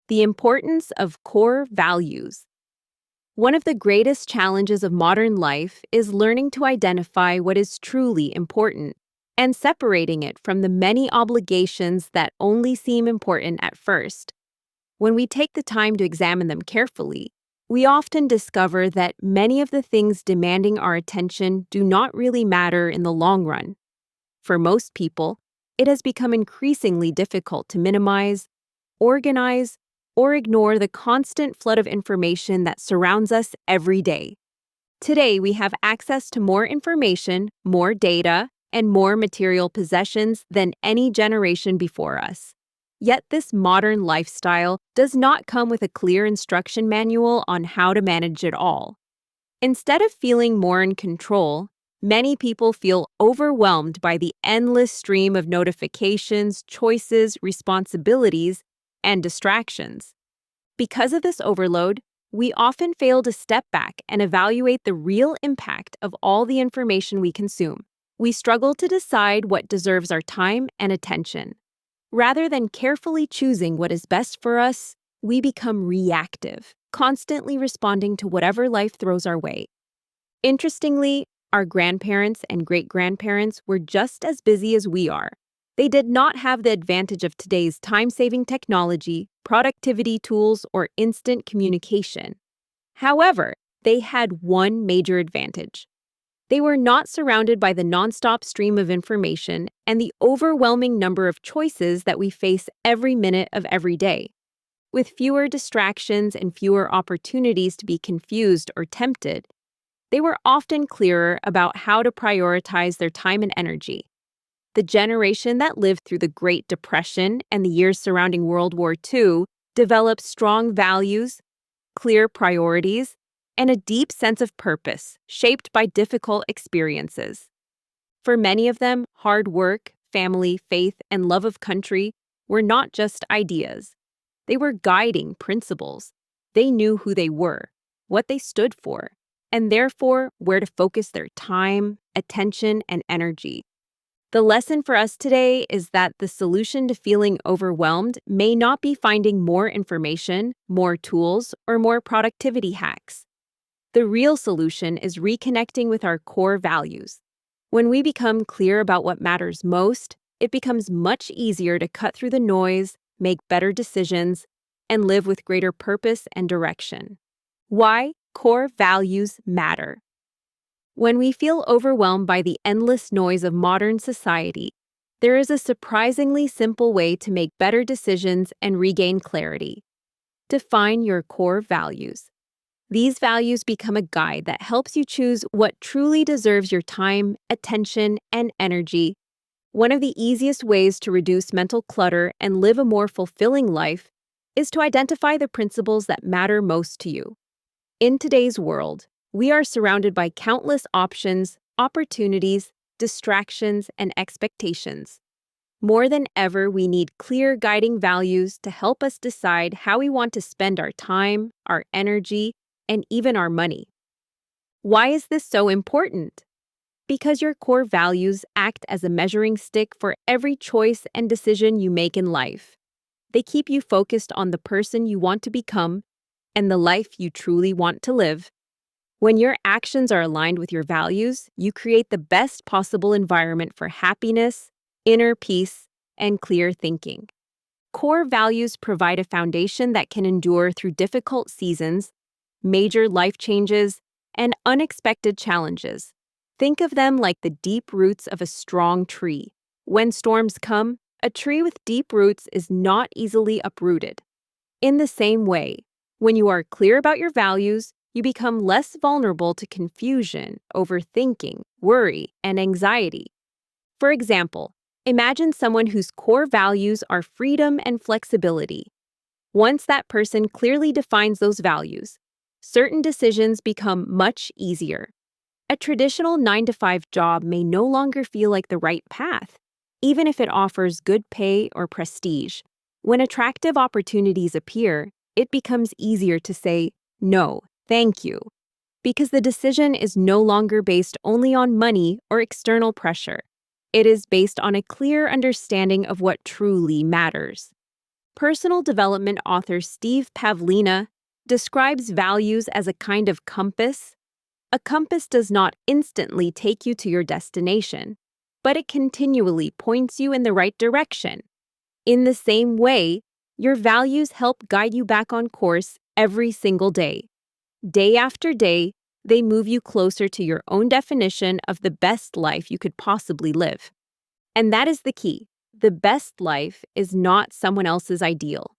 The importance of core values. One of the greatest challenges of modern life is learning to identify what is truly important and separating it from the many obligations that only seem important at first. When we take the time to examine them carefully, we often discover that many of the things demanding our attention do not really matter in the long run. For most people, it has become increasingly difficult to minimize, organize, or ignore the constant flood of information that surrounds us every day. Today, we have access to more information, more data, and more material possessions than any generation before us. Yet this modern lifestyle does not come with a clear instruction manual on how to manage it all. Instead of feeling more in control, many people feel overwhelmed by the endless stream of notifications, choices, responsibilities, and distractions. Because of this overload, we often fail to step back and evaluate the real impact of all the information we consume. We struggle to decide what deserves our time and attention. Rather than carefully choosing what is best for us, we become reactive, constantly responding to whatever life throws our way. Interestingly, our grandparents and great-grandparents were just as busy as we are. They did not have the advantage of today's time-saving technology, productivity tools, or instant communication. However, they had one major advantage. They were not surrounded by the nonstop stream of information and the overwhelming number of choices that we face every minute of every day. With fewer distractions and fewer opportunities to be confused or tempted, they were often clearer about how to prioritize their time and energy. The generation that lived through the Great Depression and the years surrounding World War II developed strong values, clear priorities, and a deep sense of purpose shaped by difficult experiences. For many of them, hard work, family, faith, and love of country were not just ideas. They were guiding principles. They knew who they were, what they stood for, and therefore where to focus their time, attention, and energy. The lesson for us today is that the solution to feeling overwhelmed may not be finding more information, more tools, or more productivity hacks. The real solution is reconnecting with our core values. When we become clear about what matters most, it becomes much easier to cut through the noise, make better decisions, and live with greater purpose and direction. Why core values matter. When we feel overwhelmed by the endless noise of modern society, there is a surprisingly simple way to make better decisions and regain clarity. Define your core values. These values become a guide that helps you choose what truly deserves your time, attention, and energy. One of the easiest ways to reduce mental clutter and live a more fulfilling life is to identify the principles that matter most to you. In today's world, we are surrounded by countless options, opportunities, distractions, and expectations. More than ever, we need clear guiding values to help us decide how we want to spend our time, our energy, and even our money. Why is this so important? Because your core values act as a measuring stick for every choice and decision you make in life. They keep you focused on the person you want to become and the life you truly want to live. When your actions are aligned with your values, you create the best possible environment for happiness, inner peace, and clear thinking. Core values provide a foundation that can endure through difficult seasons, major life changes, and unexpected challenges. Think of them like the deep roots of a strong tree. When storms come, a tree with deep roots is not easily uprooted. In the same way, when you are clear about your values, you become less vulnerable to confusion, overthinking, worry, and anxiety. For example, imagine someone whose core values are freedom and flexibility. Once that person clearly defines those values, certain decisions become much easier. A traditional 9-to-5 job may no longer feel like the right path, even if it offers good pay or prestige. When attractive opportunities appear, it becomes easier to say, "No, thank you," because the decision is no longer based only on money or external pressure. It is based on a clear understanding of what truly matters. Personal development author Steve Pavlina describes values as a kind of compass. A compass does not instantly take you to your destination, but it continually points you in the right direction. In the same way, your values help guide you back on course every single day. Day after day, they move you closer to your own definition of the best life you could possibly live. And that is the key. The best life is not someone else's ideal.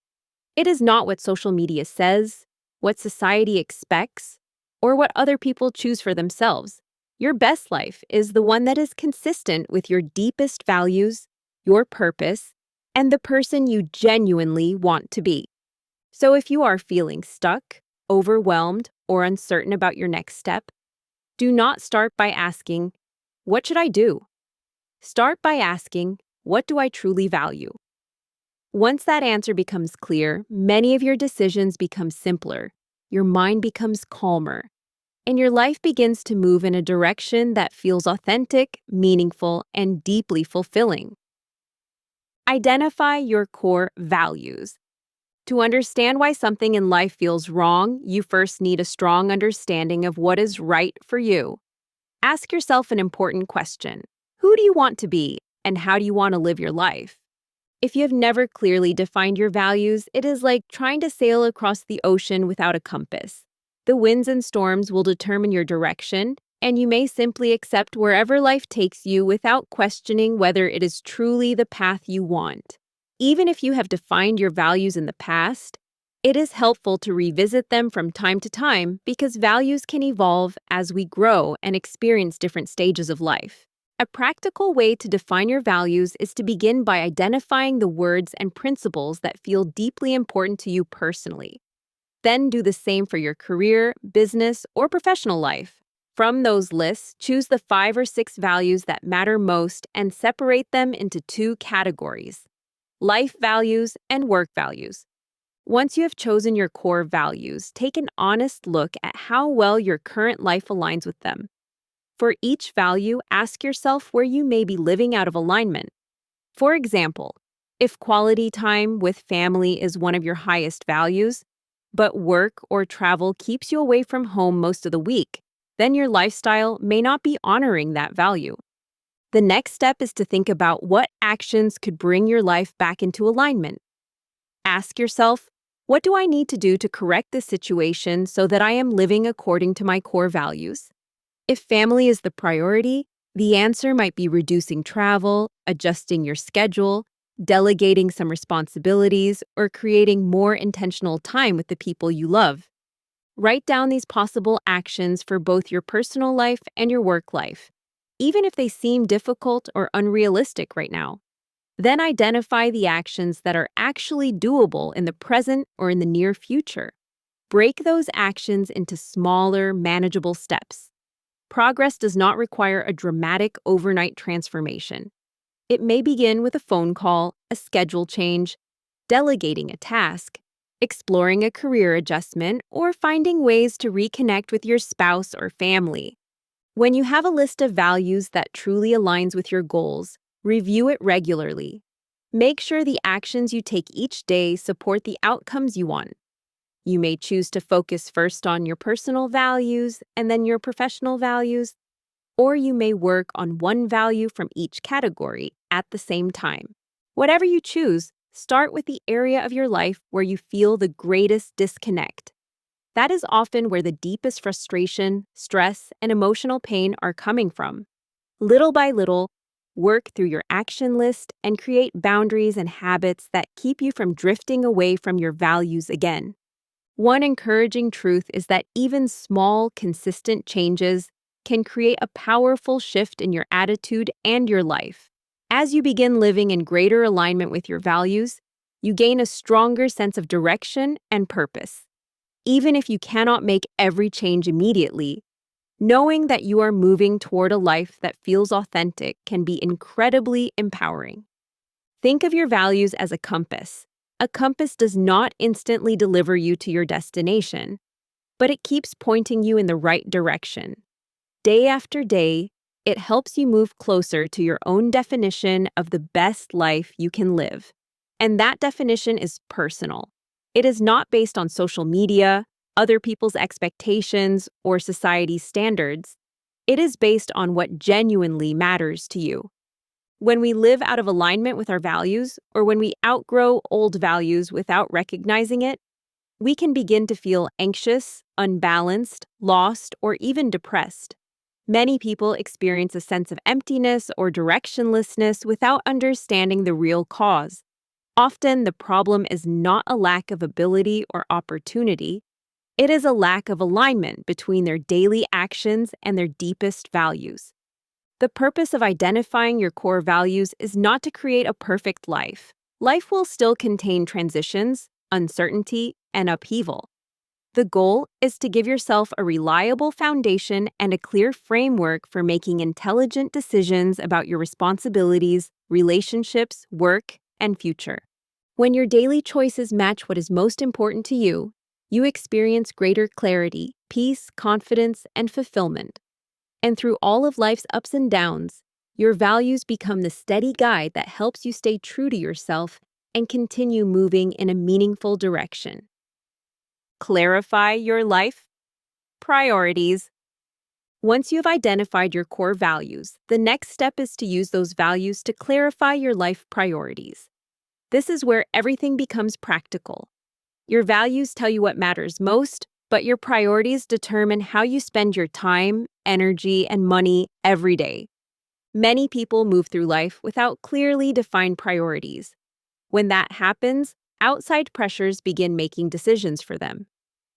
It is not what social media says, what society expects, or what other people choose for themselves. Your best life is the one that is consistent with your deepest values, your purpose, and the person you genuinely want to be. So if you are feeling stuck, overwhelmed, or uncertain about your next step, do not start by asking, "What should I do?" Start by asking, "What do I truly value?" Once that answer becomes clear, many of your decisions become simpler, your mind becomes calmer, and your life begins to move in a direction that feels authentic, meaningful, and deeply fulfilling. Identify your core values. To understand why something in life feels wrong, you first need a strong understanding of what is right for you. Ask yourself an important question. Who do you want to be, and how do you want to live your life? If you have never clearly defined your values, it is like trying to sail across the ocean without a compass. The winds and storms will determine your direction, and you may simply accept wherever life takes you without questioning whether it is truly the path you want. Even if you have defined your values in the past, it is helpful to revisit them from time to time because values can evolve as we grow and experience different stages of life. A practical way to define your values is to begin by identifying the words and principles that feel deeply important to you personally. Then do the same for your career, business, or professional life. From those lists, choose the 5 or 6 values that matter most and separate them into 2 categories: life values and work values. Once you have chosen your core values, take an honest look at how well your current life aligns with them. For each value, ask yourself where you may be living out of alignment. For example, if quality time with family is one of your highest values, but work or travel keeps you away from home most of the week, then your lifestyle may not be honoring that value. The next step is to think about what actions could bring your life back into alignment. Ask yourself, what do I need to do to correct this situation so that I am living according to my core values? If family is the priority, the answer might be reducing travel, adjusting your schedule, delegating some responsibilities, or creating more intentional time with the people you love. Write down these possible actions for both your personal life and your work life, even if they seem difficult or unrealistic right now. Then identify the actions that are actually doable in the present or in the near future. Break those actions into smaller, manageable steps. Progress does not require a dramatic overnight transformation. It may begin with a phone call, a schedule change, delegating a task, exploring a career adjustment, or finding ways to reconnect with your spouse or family. When you have a list of values that truly aligns with your goals, review it regularly. Make sure the actions you take each day support the outcomes you want. You may choose to focus first on your personal values and then your professional values, or you may work on one value from each category at the same time. Whatever you choose, start with the area of your life where you feel the greatest disconnect. That is often where the deepest frustration, stress, and emotional pain are coming from. Little by little, work through your action list and create boundaries and habits that keep you from drifting away from your values again. One encouraging truth is that even small, consistent changes can create a powerful shift in your attitude and your life. As you begin living in greater alignment with your values, you gain a stronger sense of direction and purpose. Even if you cannot make every change immediately, knowing that you are moving toward a life that feels authentic can be incredibly empowering. Think of your values as a compass. A compass does not instantly deliver you to your destination, but it keeps pointing you in the right direction. Day after day, it helps you move closer to your own definition of the best life you can live. And that definition is personal. It is not based on social media, other people's expectations, or society's standards. It is based on what genuinely matters to you. When we live out of alignment with our values, or when we outgrow old values without recognizing it, we can begin to feel anxious, unbalanced, lost, or even depressed. Many people experience a sense of emptiness or directionlessness without understanding the real cause. Often, the problem is not a lack of ability or opportunity. It is a lack of alignment between their daily actions and their deepest values. The purpose of identifying your core values is not to create a perfect life. Life will still contain transitions, uncertainty, and upheaval. The goal is to give yourself a reliable foundation and a clear framework for making intelligent decisions about your responsibilities, relationships, work, and future. When your daily choices match what is most important to you, you experience greater clarity, peace, confidence, and fulfillment. And through all of life's ups and downs, your values become the steady guide that helps you stay true to yourself and continue moving in a meaningful direction. Clarify your life priorities. Once you have identified your core values, the next step is to use those values to clarify your life priorities. This is where everything becomes practical. Your values tell you what matters most, but your priorities determine how you spend your time, energy, and money every day. Many people move through life without clearly defined priorities. When that happens, outside pressures begin making decisions for them.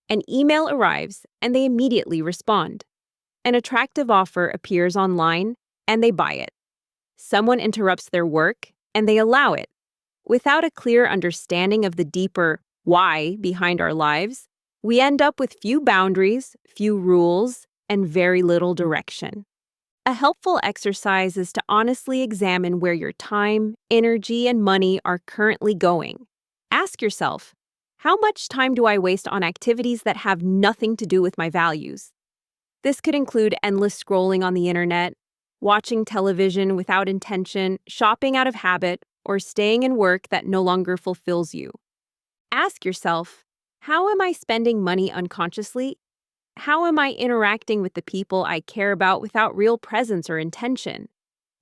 An email arrives, and they immediately respond. An attractive offer appears online, and they buy it. Someone interrupts their work, and they allow it. Without a clear understanding of the deeper why behind our lives, we end up with few boundaries, few rules, and very little direction. A helpful exercise is to honestly examine where your time, energy, and money are currently going. Ask yourself, how much time do I waste on activities that have nothing to do with my values? This could include endless scrolling on the internet, watching television without intention, shopping out of habit, or staying in work that no longer fulfills you. Ask yourself, how am I spending money unconsciously? How am I interacting with the people I care about without real presence or intention?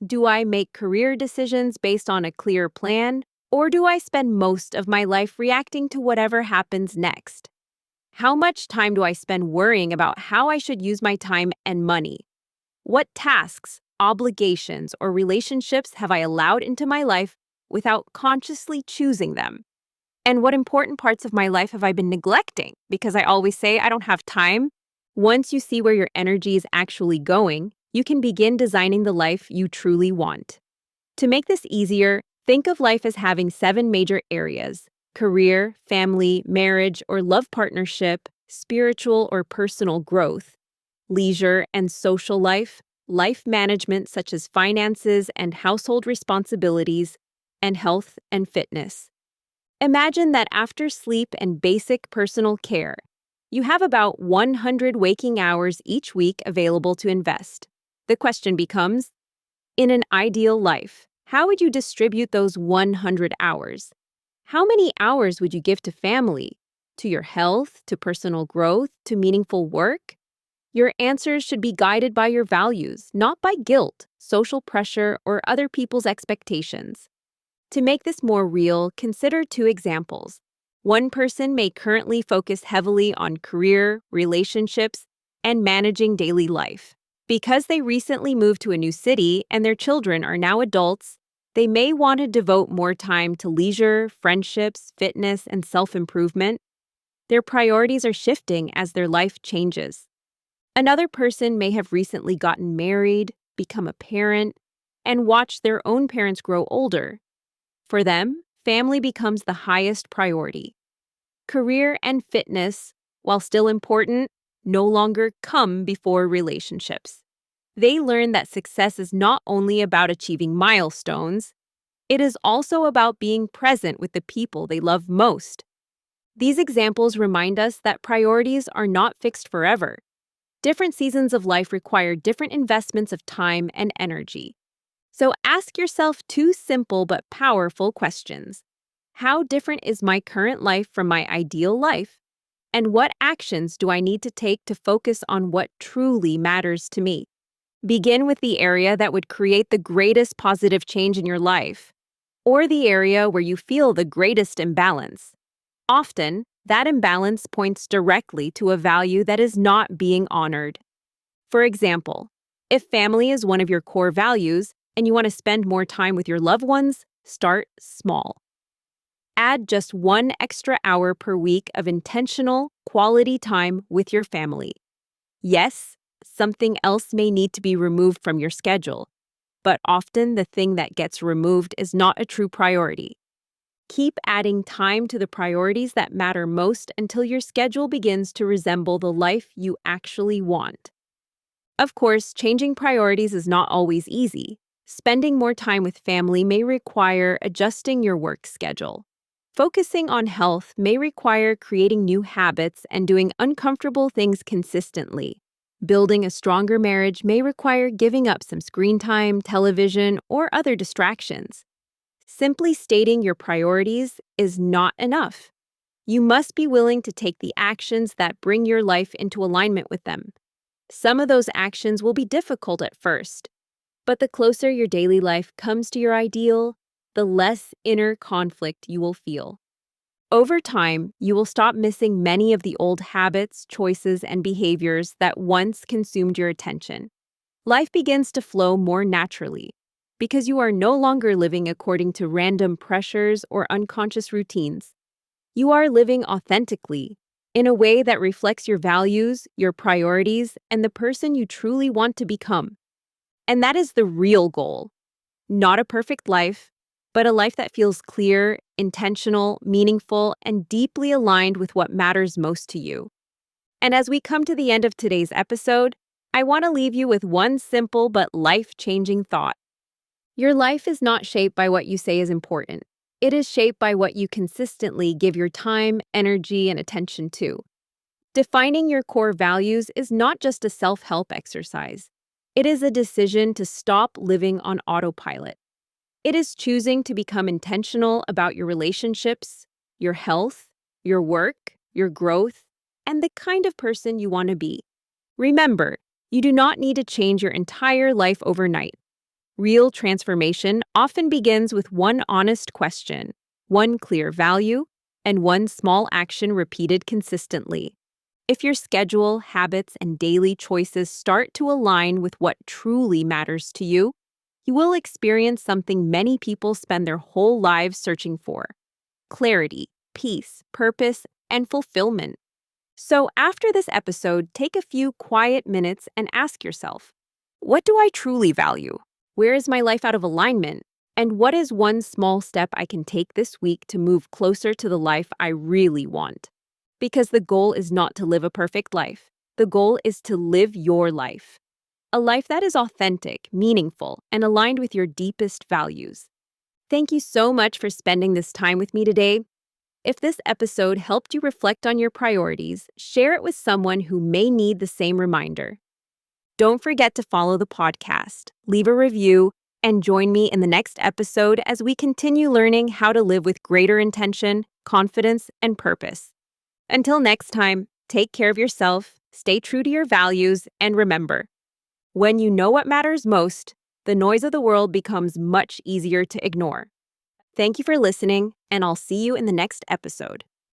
Do I make career decisions based on a clear plan, or do I spend most of my life reacting to whatever happens next? How much time do I spend worrying about how I should use my time and money? What tasks, obligations, or relationships have I allowed into my life without consciously choosing them? And what important parts of my life have I been neglecting because I always say I don't have time? Once you see where your energy is actually going, you can begin designing the life you truly want. To make this easier, think of life as having 7 major areas: career, family, marriage or love partnership, spiritual or personal growth, leisure and social life, life management such as finances and household responsibilities, and health and fitness. Imagine that after sleep and basic personal care, you have about 100 waking hours each week available to invest. The question becomes, in an ideal life, how would you distribute those 100 hours? How many hours would you give to family, to your health, to personal growth, to meaningful work? Your answers should be guided by your values, not by guilt, social pressure, or other people's expectations. To make this more real, consider 2 examples. One person may currently focus heavily on career, relationships, and managing daily life. Because they recently moved to a new city and their children are now adults, they may want to devote more time to leisure, friendships, fitness, and self-improvement. Their priorities are shifting as their life changes. Another person may have recently gotten married, become a parent, and watched their own parents grow older. For them, family becomes the highest priority. Career and fitness, while still important, no longer come before relationships. They learn that success is not only about achieving milestones, it is also about being present with the people they love most. These examples remind us that priorities are not fixed forever. Different seasons of life require different investments of time and energy. So ask yourself 2 simple but powerful questions. How different is my current life from my ideal life? And what actions do I need to take to focus on what truly matters to me? Begin with the area that would create the greatest positive change in your life, or the area where you feel the greatest imbalance. Often, that imbalance points directly to a value that is not being honored. For example, if family is one of your core values and you want to spend more time with your loved ones, start small. Add just 1 extra hour per week of intentional, quality time with your family. Yes, something else may need to be removed from your schedule, but often the thing that gets removed is not a true priority. Keep adding time to the priorities that matter most until your schedule begins to resemble the life you actually want. Of course, changing priorities is not always easy. Spending more time with family may require adjusting your work schedule. Focusing on health may require creating new habits and doing uncomfortable things consistently. Building a stronger marriage may require giving up some screen time, television, or other distractions. Simply stating your priorities is not enough. You must be willing to take the actions that bring your life into alignment with them. Some of those actions will be difficult at first, but the closer your daily life comes to your ideal, the less inner conflict you will feel. Over time, you will stop missing many of the old habits, choices, and behaviors that once consumed your attention. Life begins to flow more naturally because you are no longer living according to random pressures or unconscious routines. You are living authentically, in a way that reflects your values, your priorities, and the person you truly want to become. And that is the real goal. Not a perfect life, but a life that feels clear, intentional, meaningful, and deeply aligned with what matters most to you. And as we come to the end of today's episode, I want to leave you with one simple but life-changing thought. Your life is not shaped by what you say is important. It is shaped by what you consistently give your time, energy, and attention to. Defining your core values is not just a self-help exercise. It is a decision to stop living on autopilot. It is choosing to become intentional about your relationships, your health, your work, your growth, and the kind of person you want to be. Remember, you do not need to change your entire life overnight. Real transformation often begins with one honest question, one clear value, and one small action repeated consistently. If your schedule, habits, and daily choices start to align with what truly matters to you, you will experience something many people spend their whole lives searching for: clarity, peace, purpose, and fulfillment. So after this episode, take a few quiet minutes and ask yourself, what do I truly value? Where is my life out of alignment? And what is one small step I can take this week to move closer to the life I really want? Because the goal is not to live a perfect life. The goal is to live your life. A life that is authentic, meaningful, and aligned with your deepest values. Thank you so much for spending this time with me today. If this episode helped you reflect on your priorities, share it with someone who may need the same reminder. Don't forget to follow the podcast, leave a review, and join me in the next episode as we continue learning how to live with greater intention, confidence, and purpose. Until next time, take care of yourself, stay true to your values, and remember, when you know what matters most, the noise of the world becomes much easier to ignore. Thank you for listening, and I'll see you in the next episode.